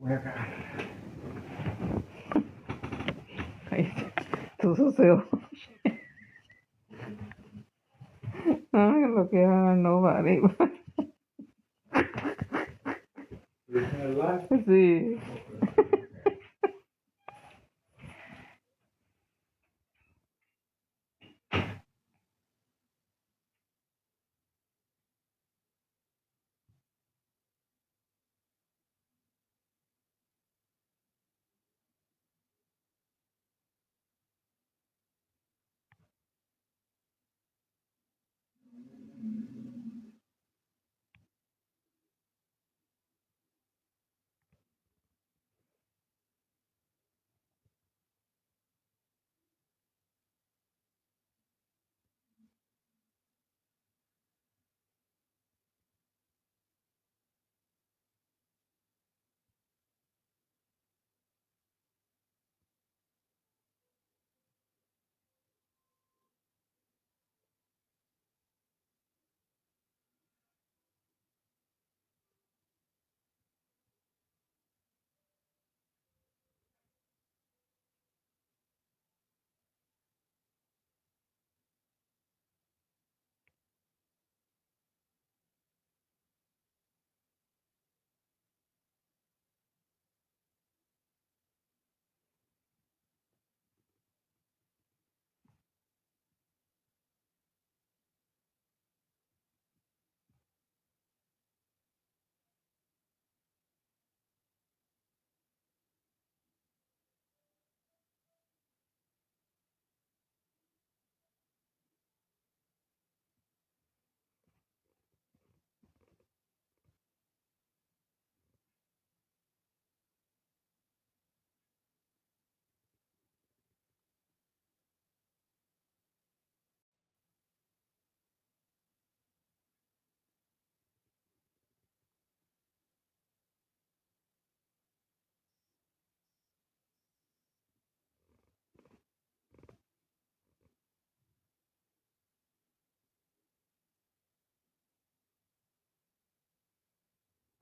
はい。Susuyo. Ay, lo que no vale. Sí.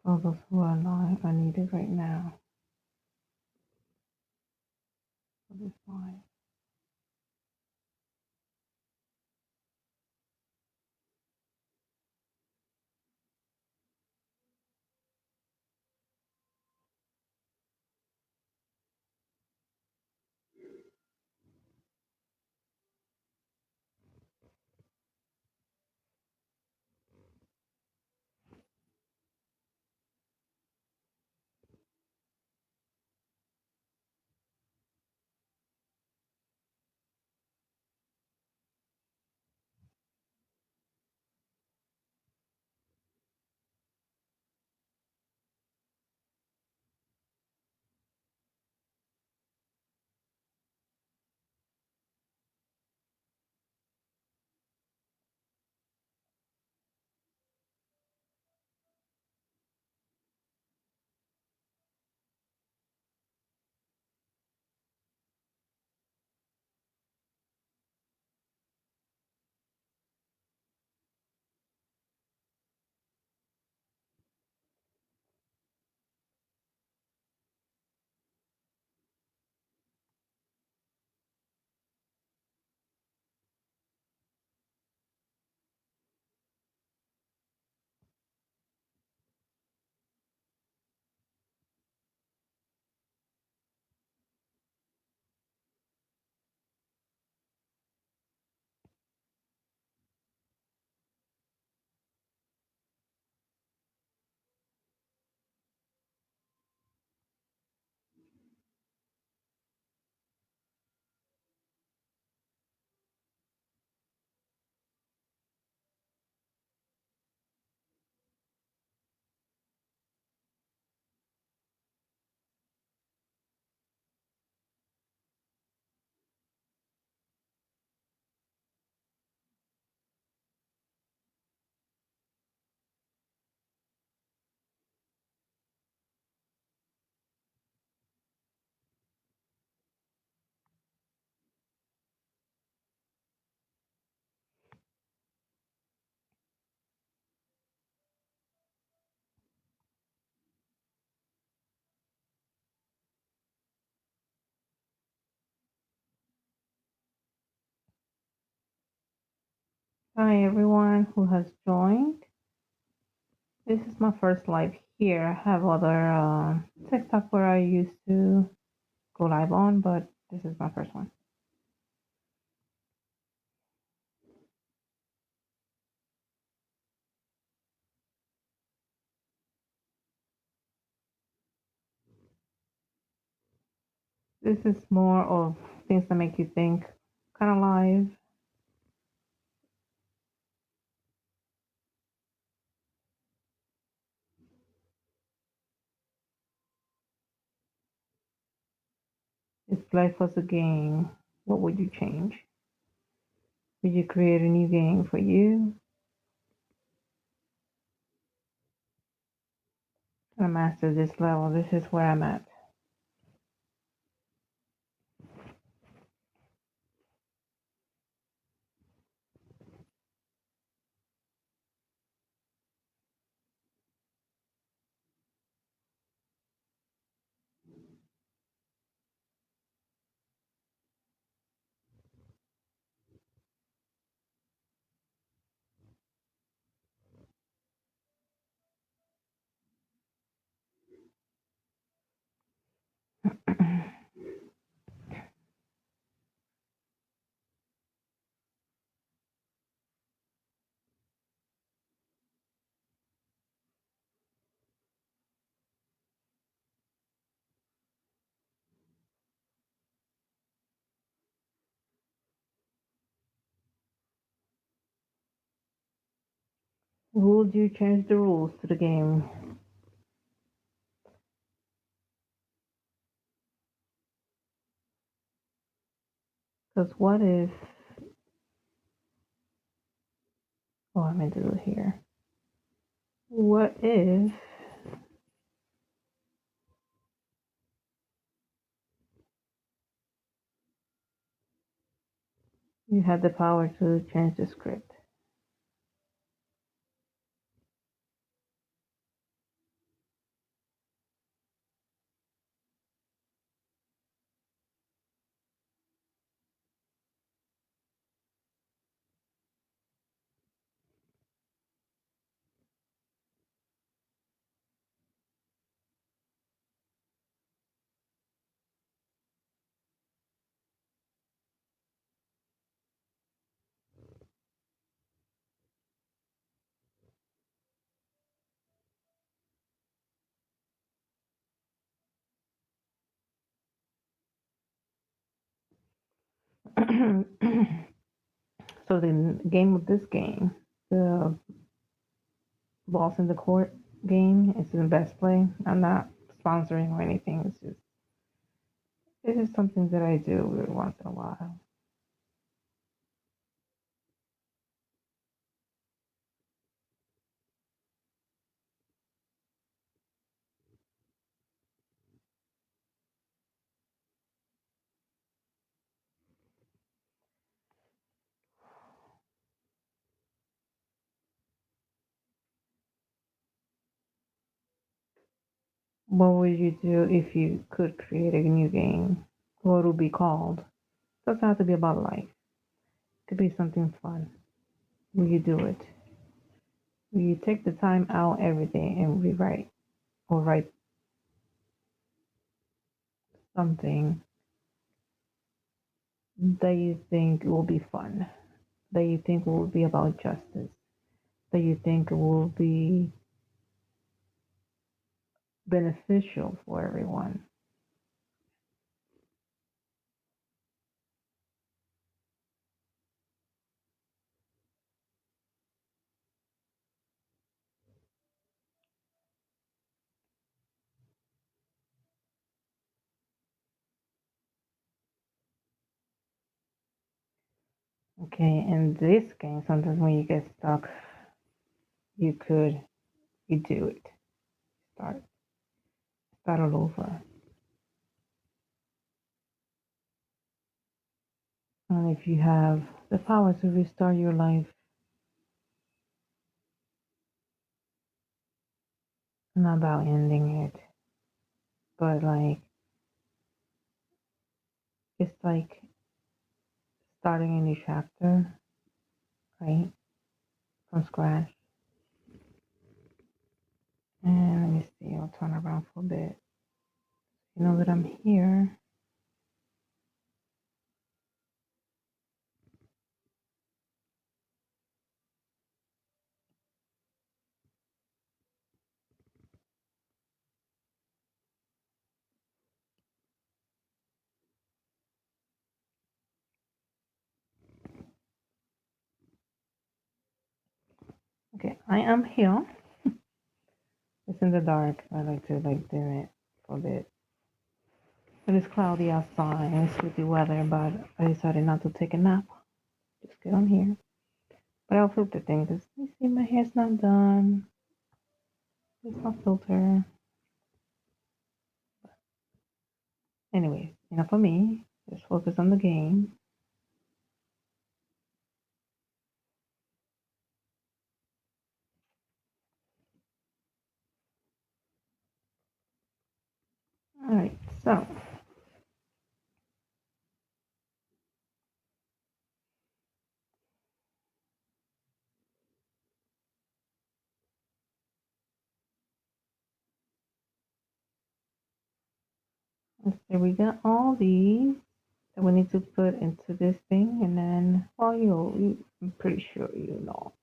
Oh, those who are lying, I need it right now. I'll be fine. Hi everyone who has joined. This is my first live here. I have other TikTok where I used to go live on, but this is my first one. This is more of things that make you think, kind of live. If life was a game, what would you change? Would you create a new game for you? I master this level. This is where I'm at. Would you change the rules to the game? Because what if... Oh, I meant to do it here. What if you had the power to change the script? So the game of this game, the Balls in the Court game, is the best play. I'm not sponsoring or anything. It's just something that I do every once in a while. What would you do if you could create a new game? What would it be called? It doesn't have to be about life. It could be something fun. Will you do it? Will you take the time out every day and rewrite or write something that you think will be fun, that you think will be about justice, that you think will be beneficial for everyone? Okay, in this game, sometimes when you get stuck, you do it. Start, start all over. And if you have the power to restart your life, not about ending it, but like, it's like starting a new chapter, right? from scratch. And let me see, I'll turn around for a bit. You know that I'm here. Okay, I am here. It's in the dark. I like to dim it for a bit. It is cloudy outside and it's pretty weather, but I decided not to take a nap. Just get on here. But I'll filter things. You see, my hair's not done. It's not filter. Anyways, enough of me. Just focus on the game. Alright, so let's see, we got all these that we need to put into this thing, and then, well, I'm pretty sure you know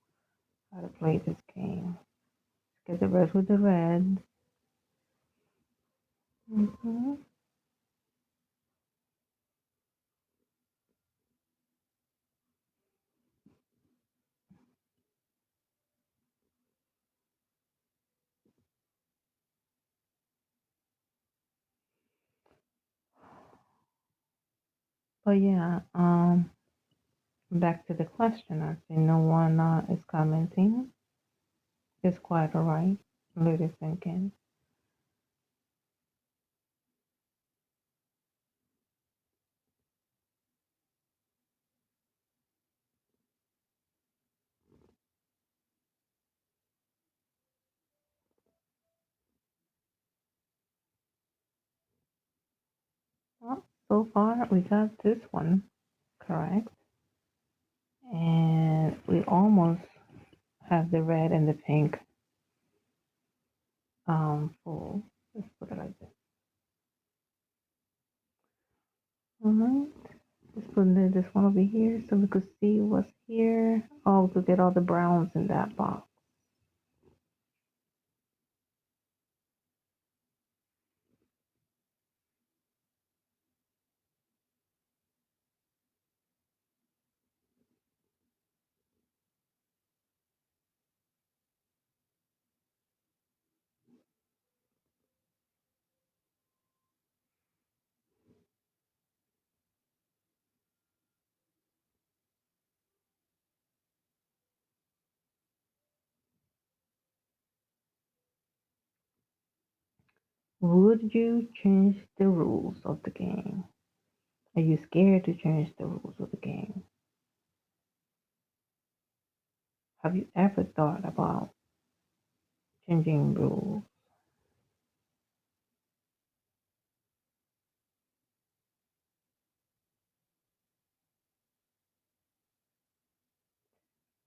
how to play this game. Get the red with the red. But yeah, back to the question. I see no one is commenting. It's quite alright. Let it sink in. Well, so far we got this one correct, and we almost have the red and the pink full. Let's put it like this. Alright, let's put this one over here so we could see what's here. Oh, to get all the browns in that box. Would you change the rules of the game? Are you scared to change the rules of the game? Have you ever thought about changing rules?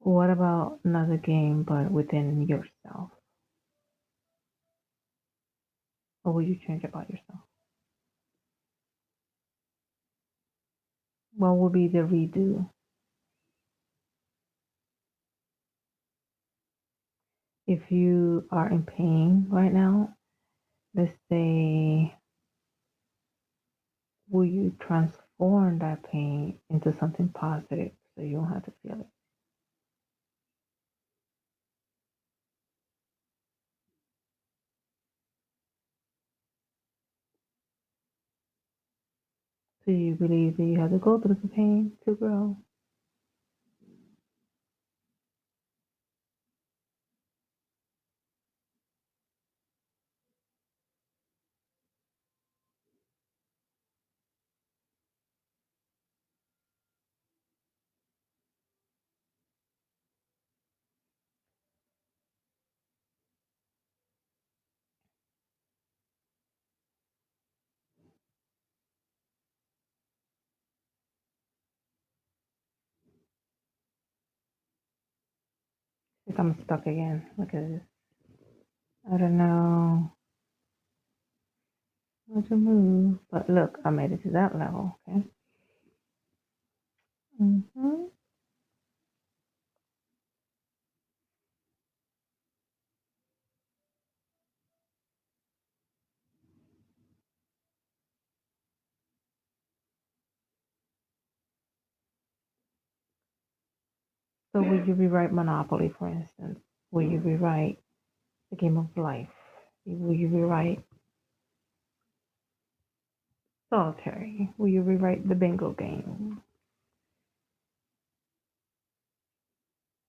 What about another game but within yourself? What would you change about yourself? What would be the redo? If you are in pain right now, let's say, will you transform that pain into something positive so you don't have to feel it? Do you believe that you have to go through the pain to grow? I think I'm stuck again. Look at this. I don't know how to move. But look, I made it to that level. Okay. Mm-hmm. So would you rewrite Monopoly, for instance? Will you rewrite the game of life? Will you rewrite solitary? Will you rewrite the bingo game?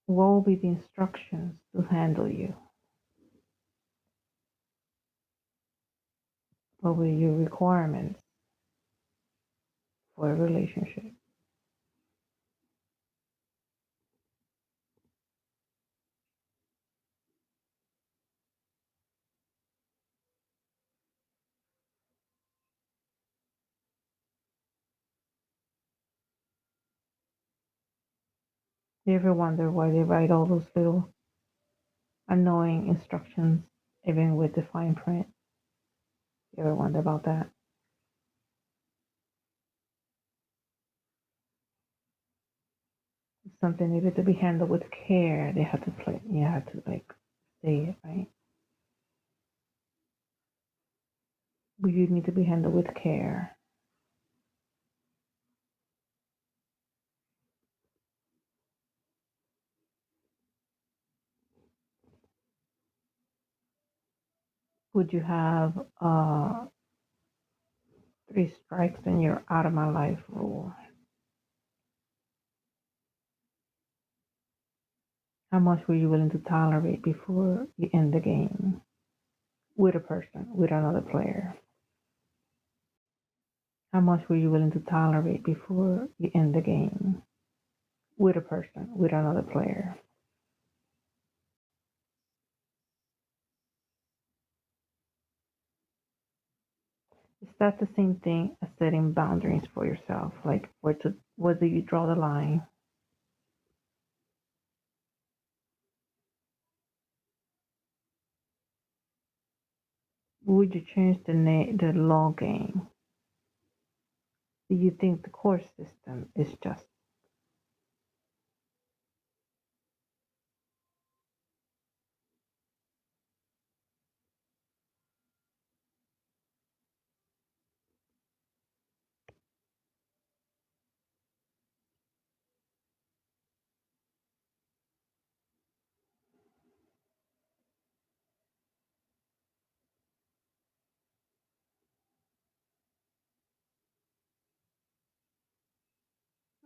What will be the instructions to handle you? What will be your requirements for a relationship? Do you ever wonder why they write all those little annoying instructions, even with the fine print? You ever wonder about that? It's something needed to be handled with care. They had to play. You had to like say it right. But you need to be handled with care. Would you have 3 strikes and you're out of my life rule? How much were you willing to tolerate before you end the game with a person, with another player? How much were you willing to tolerate before you end the game with a person, with another player? Is that the same thing as setting boundaries for yourself? Like where do you draw the line? Would you change the law game? Do you think the court system is just?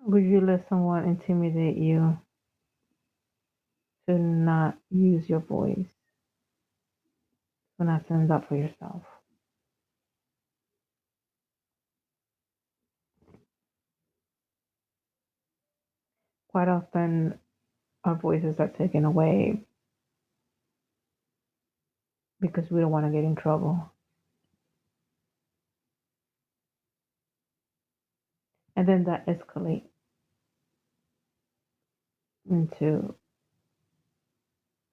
Would you let someone intimidate you to not use your voice, to not stand up for yourself? Quite often, our voices are taken away because we don't want to get in trouble. And then that escalates into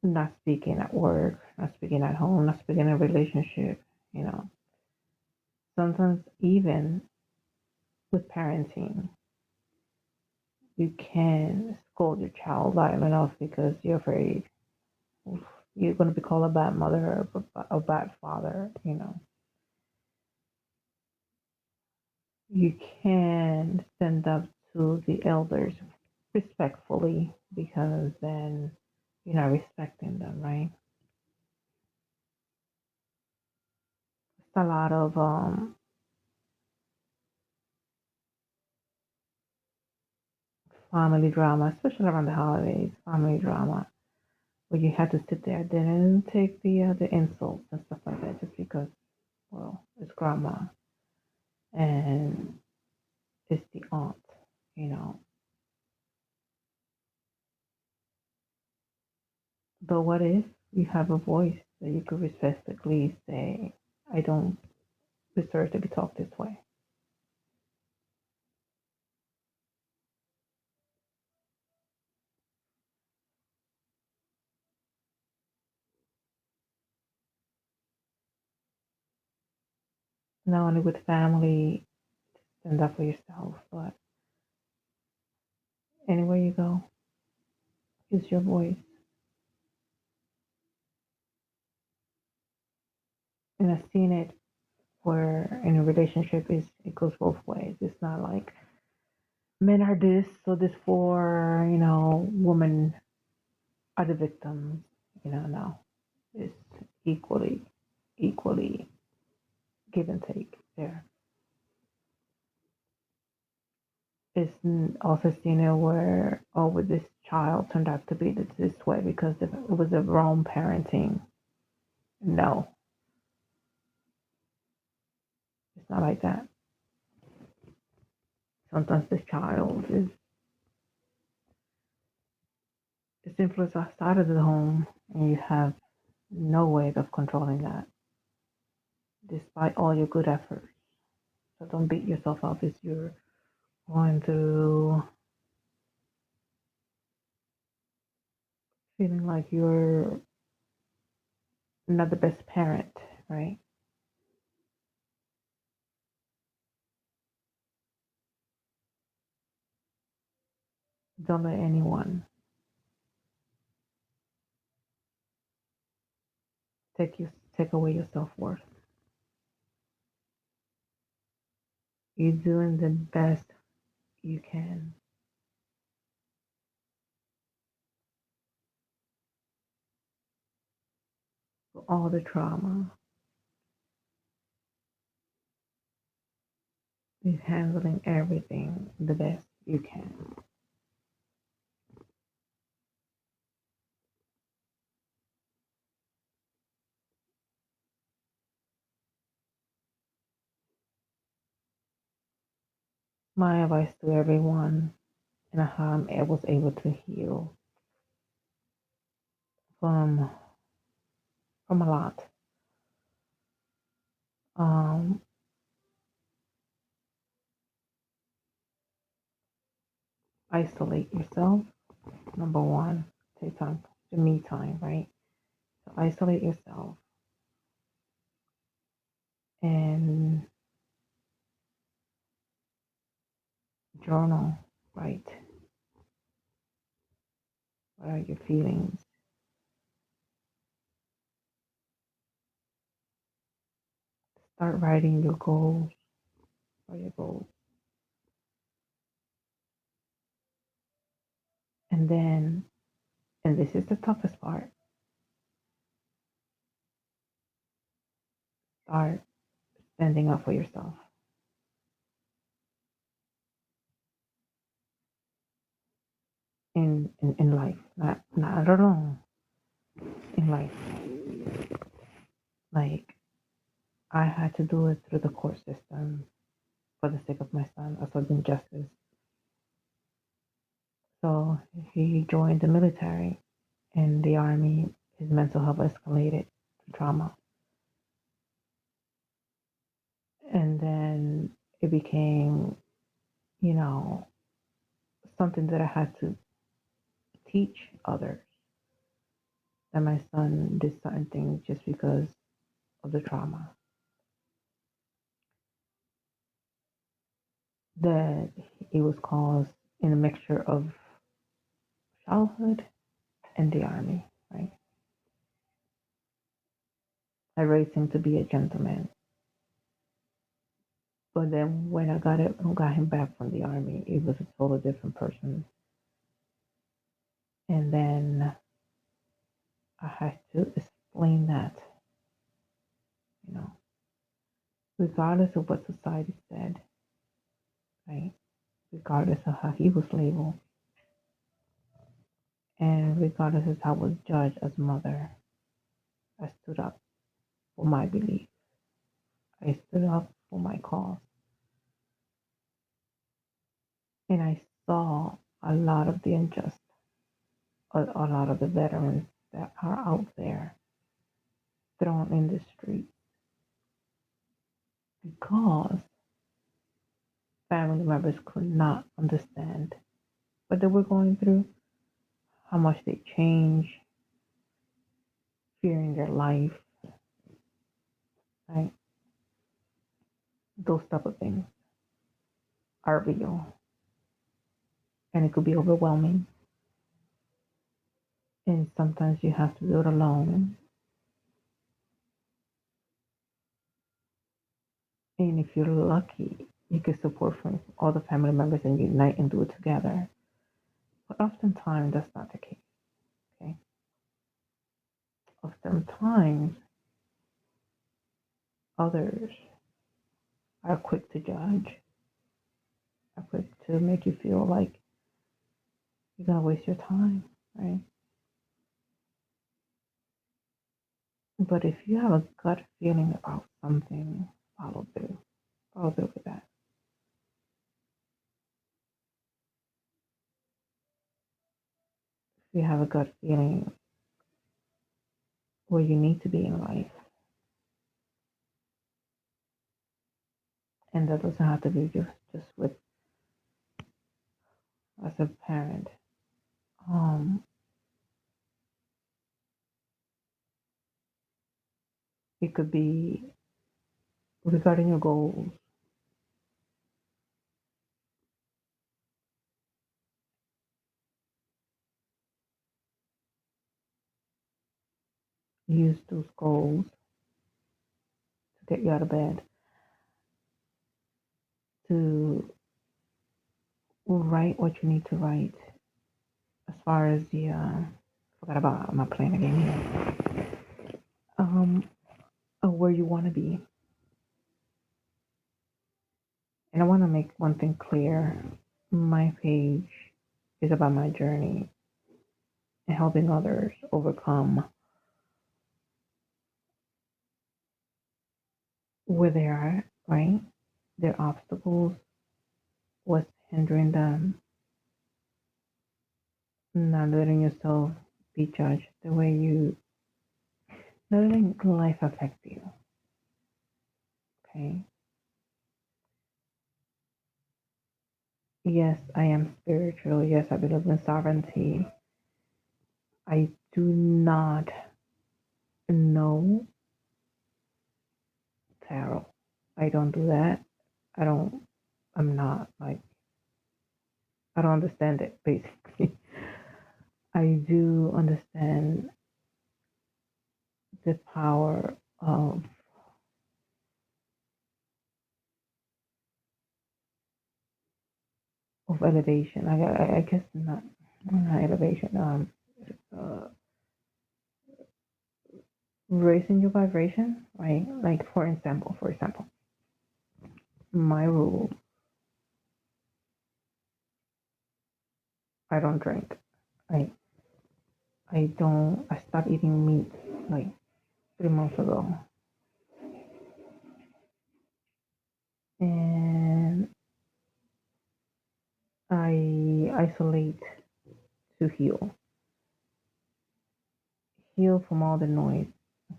not speaking at work, not speaking at home, not speaking in a relationship, you know. Sometimes even with parenting, you can scold your child loud enough because you're afraid you're going to be called a bad mother or a bad father, you know. You can stand up to the elders respectfully because then you're not respecting them, right? It's a lot of family drama, especially around the holidays, family drama, where you have to sit there at dinner and take the insults and stuff like that just because, well, it's grandma and it's the aunt, you know. But what if you have a voice that you could respectfully say, I don't deserve to be talked this way? not only with family, stand up for yourself, but anywhere you go, use your voice. And I've seen it where in a relationship is it goes both ways. It's not like men are this, so this for, women are the victims. No. It's equally give and take there. It's also seen it where, oh, with this child turned out to be this way because it was the wrong parenting. No, it's not like that. Sometimes this child is influenced outside of the home, and you have no way of controlling that, despite all your good efforts. So don't beat yourself up if you're going through feeling like you're not the best parent, right? Don't let anyone take away your self-worth. You're doing the best you can. For all the trauma is handling everything the best you can. My advice to everyone and how I was able to heal from a lot. Um, Isolate yourself. Number one, take time to me time, right? So isolate yourself and journal, right? What are your feelings? Start writing your goals or your goals. And then, and this is the toughest part, start standing up for yourself in life, not alone, in life. Like, I had to do it through the court system for the sake of my son. I saw injustice. So he joined the military and the army. His mental health escalated to trauma. And then it became, you know, something that I had to teach others, that my son did certain things just because of the trauma. That it was caused in a mixture of childhood and the army, right? I raised him to be a gentleman. But then when I got him back from the army, it was a totally different person. And then I had to explain that, you know, regardless of what society said, right? Regardless of how he was labeled, and regardless of how I was judged as a mother, I stood up for my belief. I stood up for my cause. And I saw a lot of the unjust, a lot of the veterans that are out there thrown in the street because family members could not understand what they were going through, how much they changed, fearing their life, right? those type of things are real, and it could be overwhelming. And sometimes you have to do it alone. And if you're lucky, you get support from all the family members and unite and do it together. But oftentimes that's not the case. Okay. Oftentimes others are quick to judge, are quick to make you feel like you're gonna waste your time, right? But if you have a gut feeling about something, follow through. Follow through with that. If you have a gut feeling where you need to be in life, and that doesn't have to be just with as a parent. Um, it could be regarding your goals. Use those goals to get you out of bed, to write what you need to write. As far as the forgot about my plan again here. Where you want to be, and I want to make one thing clear. My page is about my journey and helping others overcome where they are, right? Their obstacles, what's hindering them, not letting yourself be judged the way you, not letting life affect you, okay? Yes, I am spiritual. Yes, I believe in sovereignty. I do not know tarot. I don't do that. I don't, I'm not like, I don't understand it basically. I do understand the power of elevation. I guess not elevation. Uh, Raising your vibration, right? Like for example, my rule: I don't drink. I I don't. I stopped eating meat like 3 months ago, and I isolate to heal from all the noise.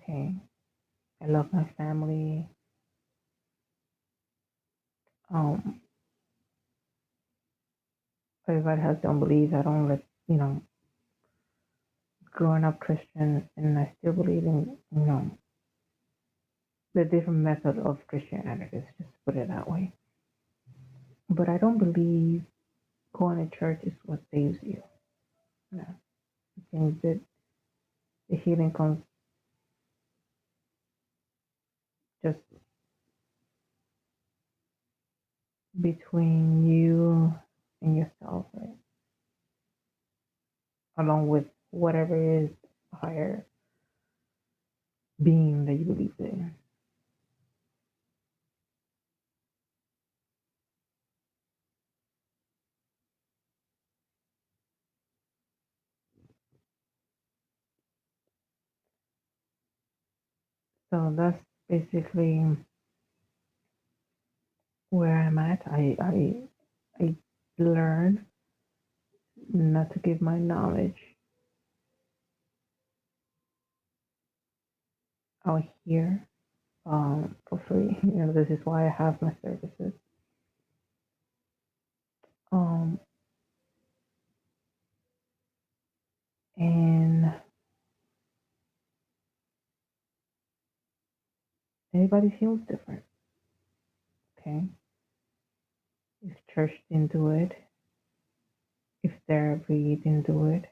Okay, I love my family. Um, Everybody has their own beliefs. I don't let growing up Christian, and I still believe in the different method of Christianity. Let's just put it that way. But I don't believe going to church is what saves you. No, I think that the healing comes just between you and yourself, right? Along with whatever is higher being that you believe in. So that's basically where I'm at. I learned not to give my knowledge out here for free. This is why I have my services. Um, and everybody feels different. Okay, if church didn't do it, if therapy didn't do it,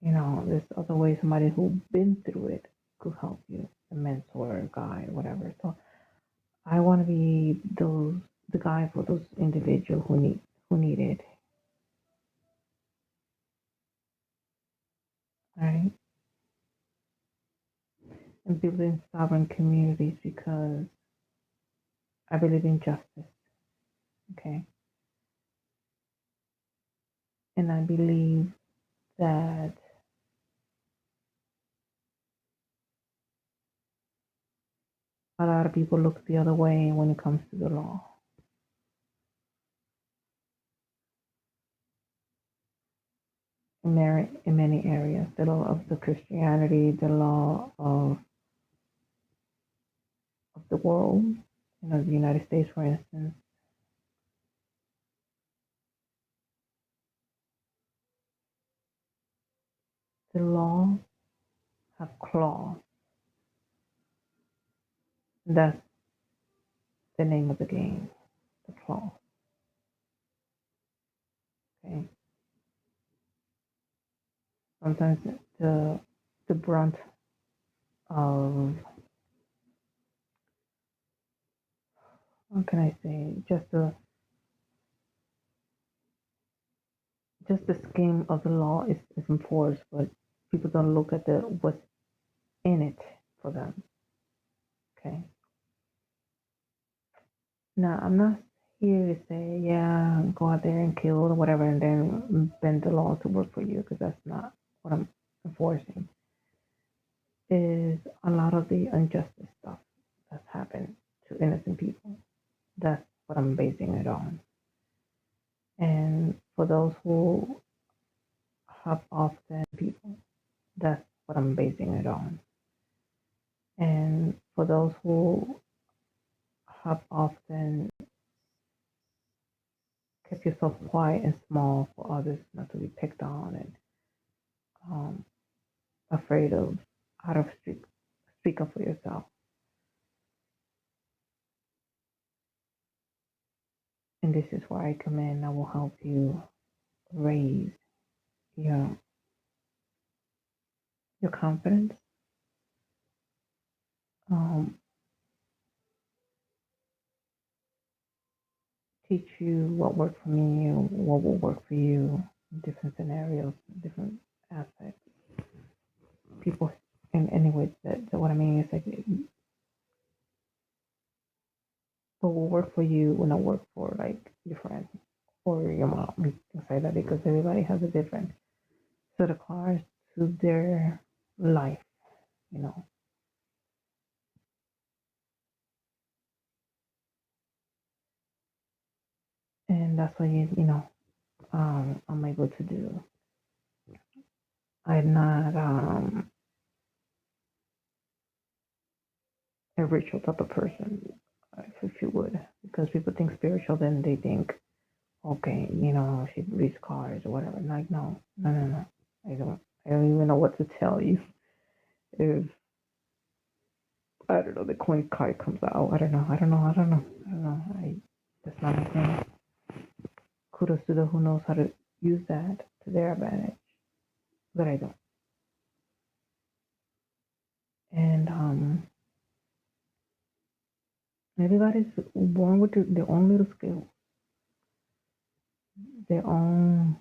there's other ways somebody who's been through it could help you, a mentor, guide, whatever. So I want to be the guy for those individuals who need it. Right? And building sovereign communities because I believe in justice. Okay. And I believe that a lot of people look the other way when it comes to the law. In many areas, the law of the Christianity, the law of the world, the United States, for instance, the law have clause. That's the name of the game, the clause. Okay. Sometimes the brunt of, what can I say, just the scheme of the law is enforced, but people don't look at the what's in it for them. Okay. Now I'm not here to say, yeah, go out there and kill or whatever, and then bend the law to work for you, because that's not what I'm enforcing. Is a lot of the injustice stuff that's happened to innocent people. That's what I'm basing it on. And for those who have often people, that's what I'm basing it on. And for those who have often kept yourself quiet and small for others not to be picked on, and afraid of how to speak up for yourself. And this is where I come in. I will help you raise your your confidence, um, teach you what worked for me, what will work for you in different scenarios, different aspects. People, in any way, that what I mean is like, what will work for you will not work for like your friend or your mom, things like that, because everybody has a different set of cards to their life, you know. And that's what I'm able to do. I'm not a ritual type of person, if you would, because people think spiritual, then they think, okay, she reads cards or whatever. Like, no, no, no, no. I don't even know what to tell you. If I don't know, the coin card comes out. I don't know. That's not my thing. Kudos to the who knows how to use that to their advantage, but I don't. And everybody's born with their own little skill, their own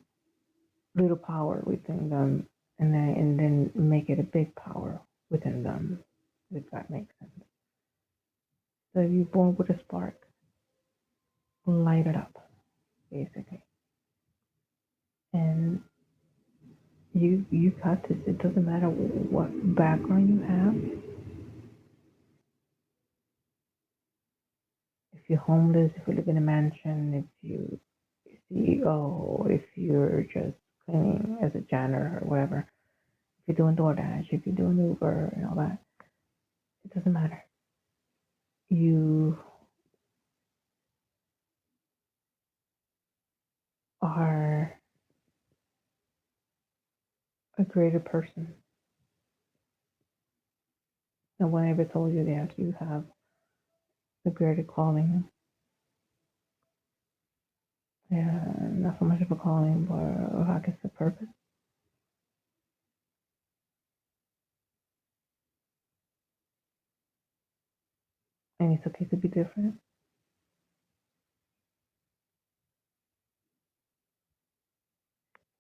little power within them, and then make it a big power within them, if that makes sense. So if you're born with a spark, light it up, basically. And you got this. It doesn't matter what background you have. If you're homeless, if you live in a mansion, if you CEO, if you're just cleaning as a janitor or whatever, if you're doing DoorDash, if you're doing Uber and all that, it doesn't matter. You are a greater person. No one ever told you that you have the greater calling. Yeah, not so much of a calling, but I guess a purpose. And it's okay to be different.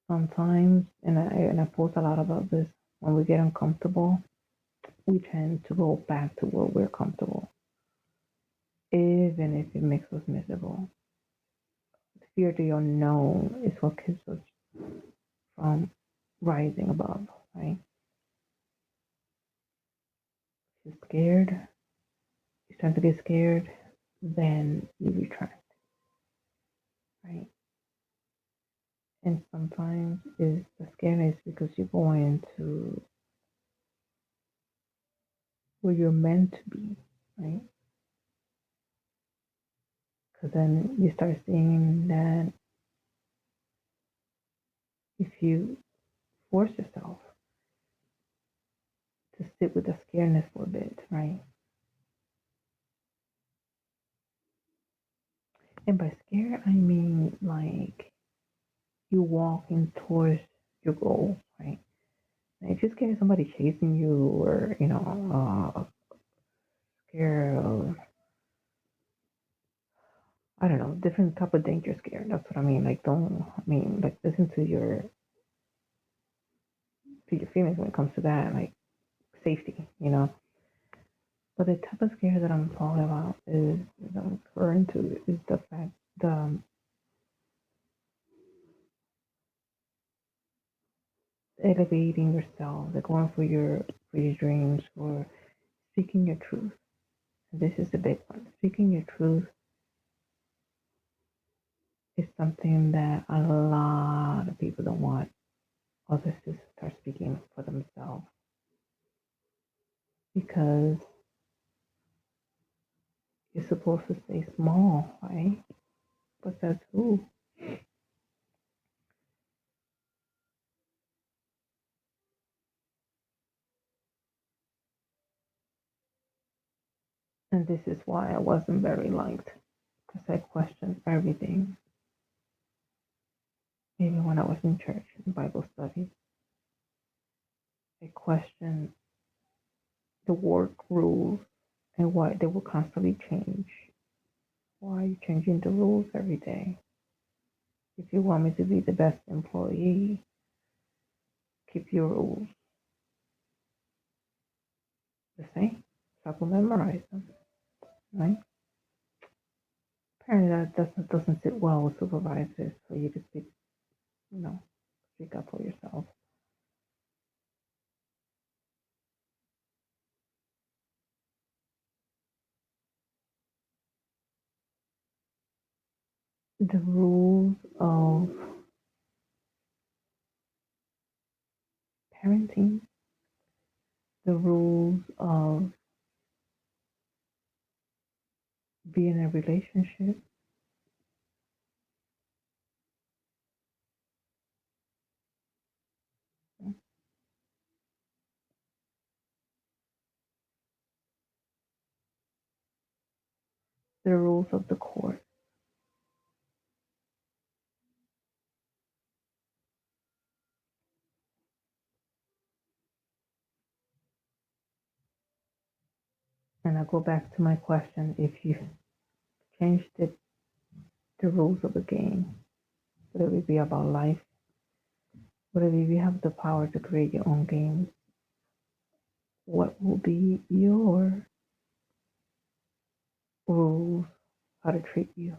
Sometimes, and I post a lot about this, when we get uncomfortable, we tend to go back to where we're comfortable, even if it makes us miserable. The fear of the unknown is what keeps us from rising above, right? If you're scared, you start to get scared, then you retract, right? And sometimes is the scariness because you're going to where you're meant to be, right? Because then you start seeing that if you force yourself to sit with the scariness for a bit, right? And by scared, I mean like you walking towards your goal, right? Now, if you're scared of somebody chasing you, or scared of, I don't know, different type of danger scare. That's what I mean. Like, don't, I mean, like, listen to your feelings when it comes to that, like safety, you know. But the type of scare that I'm talking about is I'm referring to is the fact the elevating yourself, like going for your dreams, or speaking your truth. And this is the big one. Speaking your truth is something that a lot of people don't want others to start speaking for themselves, because you're supposed to stay small, right? But that's who. And this is why I wasn't very liked, because I questioned everything. Even when I was in church in Bible study, I questioned the work rules and why they will constantly change. Why are you changing the rules every day? If you want me to be the best employee, keep your rules the same. So I will memorize them, right? Apparently that doesn't sit well with supervisors for you to speak, you know, speak up for yourself. The rules of parenting, the rules of being in a relationship, the rules of the court. And I go back to my question: if you changed the rules of the game, would it be about life? Would it be you have the power to create your own game? What will be your rules? How to treat you?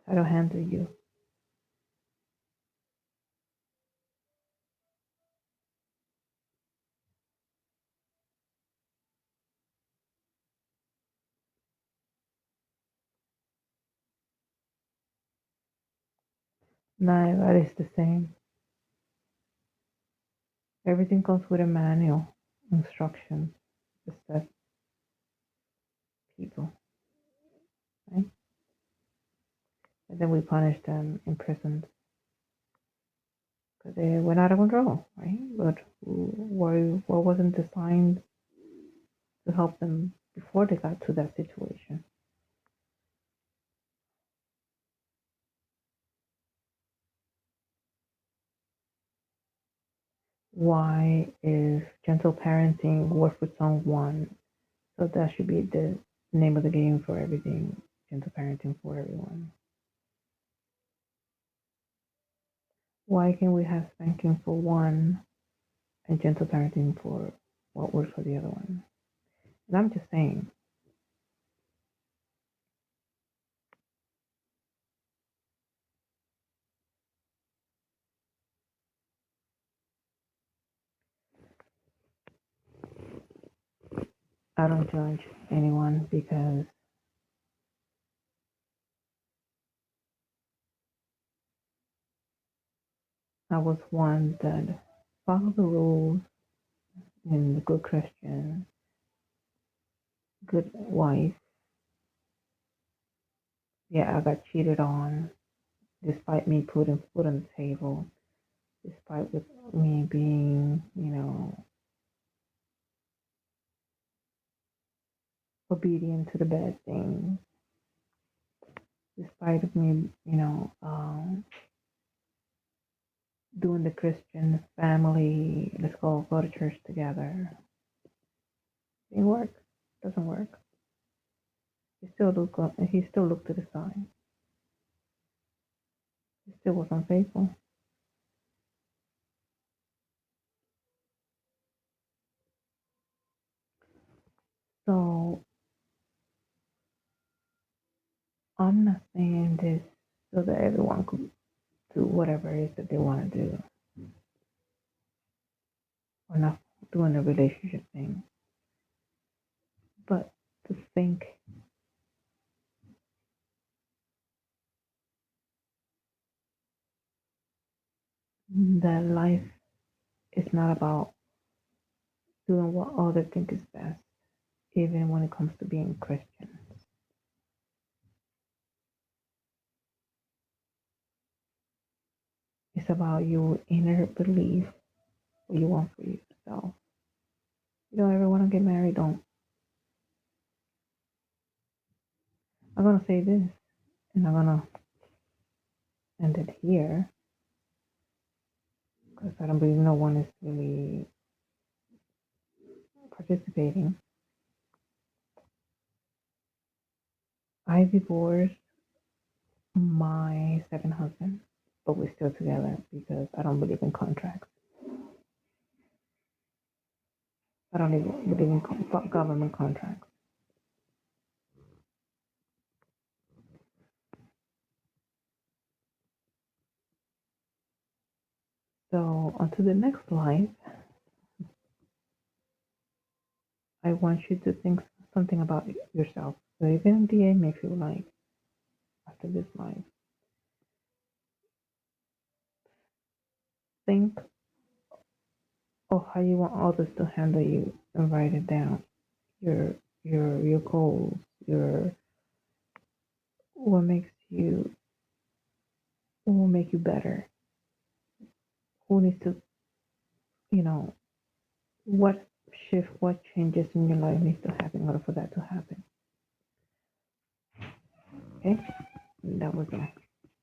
How to handle you? No, that is the same. Everything comes with a manual, instructions to set people, right? And then we punish them in prison. because they were not out of control, right? But what wasn't designed to help them before they got to that situation? Why is gentle parenting work for someone? So that should be the name of the game for everything. Gentle parenting for everyone. Why can we have spanking for one and gentle parenting for what works for the other one? And I'm just saying, I don't judge anyone because I was one that followed the rules and a good Christian, good wife. Yeah, I got cheated on despite me putting food on the table, despite with me being, obedient to the bad things, despite of me, doing the Christian family, let's go to church together. Didn't work. Doesn't work. He still looked to the side. He still was unfaithful. So I'm not saying this so that everyone could do whatever it is that they want to do. We're not doing a relationship thing. But to think that life is not about doing what others think is best, even when it comes to being Christian. It's about your inner belief, what you want for yourself. You don't ever want to get married, don't. I'm going to say this, and I'm going to end it here, because I don't believe no one is really participating. I divorced my second husband, but we're still together because I don't believe in contracts. I don't even believe in government contracts. So, onto the next life, I want you to think something about yourself. So, even DA makes you like after this life, think of how you want others to handle you and write it down. Your your goals, your what makes you what will make you better. Who needs to you know what shift, what changes in your life needs to happen in order for that to happen. Okay, that was it.